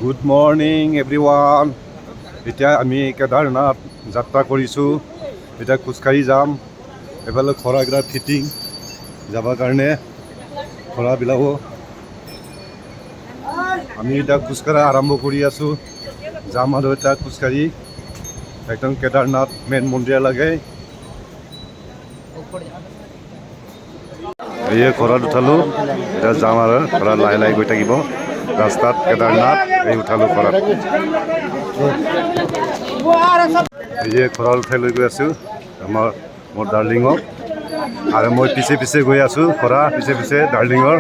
Good morning everyone. এতিয়া আমি কেদাৰনাথ যাত্ৰা কৰিছোঁ। এতিয়া খোজকাঢ়ি যাম। এফালে খৰাকেইটা ফিটিং যাবৰ কাৰণে খৰাবিলাকো আমি এতিয়া খোজকাঢ়া আৰম্ভ কৰি আছোঁ। যাম আৰু এতিয়া খোজকাঢ়ি একদম কেদাৰনাথ মেইন মন্দিৰলৈকে। এই ঘৰত উঠালোঁ, এতিয়া যাম আৰু ঘৰত লাহে লাহে গৈ থাকিব ৰাস্তাত কেদাৰনাথ। এই উঠালোঁ ঘৰত, এই ঘৰত উঠাই লৈ গৈ আছোঁ মোৰ ডাৰ্লিঙক, আৰু মই পিছে পিছে গৈ আছোঁ ঘৰা পিছে পিছে ডাৰ্লিঙৰ।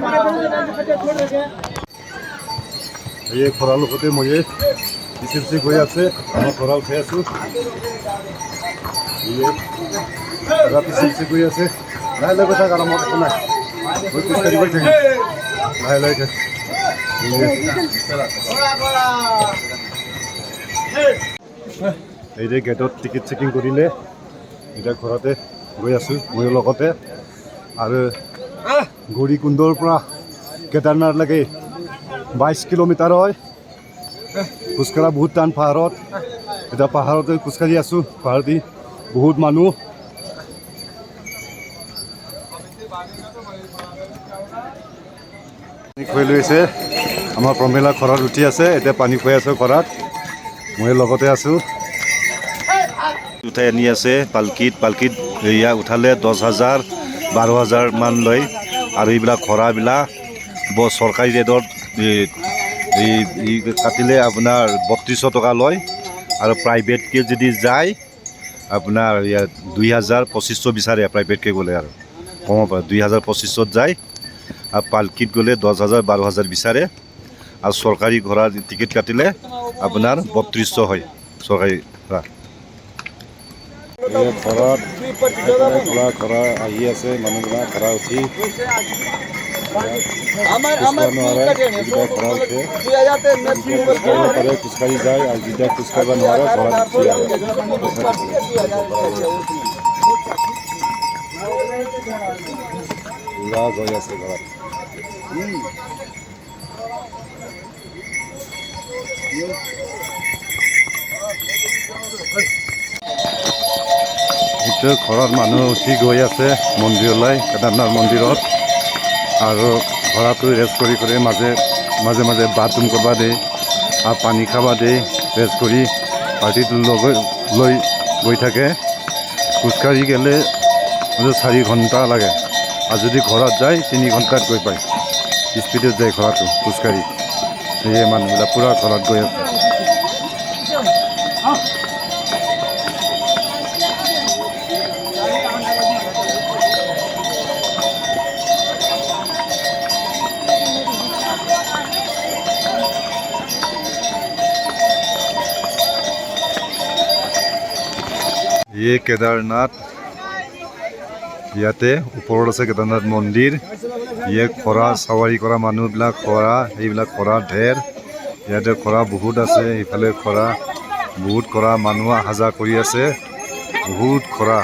এই ঘৰৰ লগতে মই পিছে পিছে গৈ আছে, আমাৰ ঘৰা উঠাই আছোঁ। পিছে পিছে গৈ আছে, লাহে লাহে গৈ থাক আৰু মই একো নাই, মই খোজকাঢ়ি গৈ থাকিম লাহে লাহে। এই যে গেটত টিকেট চেকিং কৰিলে, এতিয়া ঘৰতে গৈ আছোঁ মই লগতে। আৰু গৌৰীকুণ্ডৰ পৰা কেদাৰনাথলৈকে 22 কিলোমিটাৰ হয়। খোজকাঢ়া বহুত টান পাহাৰত। এতিয়া পাহাৰতে খোজকাঢ়ি আছোঁ, পাহাৰ দি বহুত মানুহ। পানী খুৱাই লৈ আছে, আমাৰ প্ৰমিলা ঘৰত উঠি আছে, এতিয়া পানী খুৱাই আছোঁ ঘৰত, মই লগতে আছোঁ। উঠাই আনি আছে পালকিত এয়া উঠালে 10,000 12,000 মান লয়। আৰু এইবিলাক ঘোঁৰাবিলাক চৰকাৰী ৰেটত কাটিলে আপোনাৰ 3200 টকা লয়। আৰু প্ৰাইভেটকৈ যদি যায় আপোনাৰ ইয়াত 2,000-2,500 বিচাৰে, প্ৰাইভেটকৈ গ'লে আৰু কমাব পাৰে, 2,000-2,500 যায়। আৰু পালকিত গ'লে 10,000-12,000 বিচাৰে। আৰু চৰকাৰী ঘোঁৰা টিকেট কাটিলে আপোনাৰ 3200 হয় চৰকাৰী ঘোঁৰা। ঘৰত ঘোঁৰা আহি আছে, মানুহবিলাক ঘোঁৰা উঠি খোজকাঢ়ি যায়, আৰু যেতিয়া খোজকাঢ়িব নোৱাৰে ঘোঁৰাত উঠি আহে। পুৰা গৈ আছে ঘৰত। এইটো ঘৰত মানুহ উঠি গৈ আছে মন্দিৰলৈ, কেদাৰনাথ মন্দিৰত। আৰু ঘোঁৰাটো ৰেষ্ট কৰি কৰি মাজে মাজে বাথৰুম কৰিব দিয়ে আৰু পানী খাব দিয়ে। ৰেষ্ট কৰি পাৰ্টিটো লৈ গৈ থাকে। খোজকাঢ়ি গ'লে 4 ঘণ্টা লাগে, আৰু যদি ঘৰত যায় 3 ঘণ্টাত গৈ পায়। স্পীডত যায় ঘোঁৰাটো খোজকাঢ়ি। সেয়ে মানুহবিলাক পূৰা ঘৰত গৈ আছে। এই কেদাৰনাথ, ইয়াতে ওপৰত আছে কেদাৰনাথ মন্দিৰ। ঘোঁৰা চাৱাৰী কৰা মানুহবিলাক, এইবিলাক ঘোঁৰা ঢেৰ। ইয়াতে ঘোঁৰা বহুত আছে, ইফালে বহুত ঘোঁৰা মানুহ অহা যোৱা কৰি আছে, বহুত ঘোঁৰা।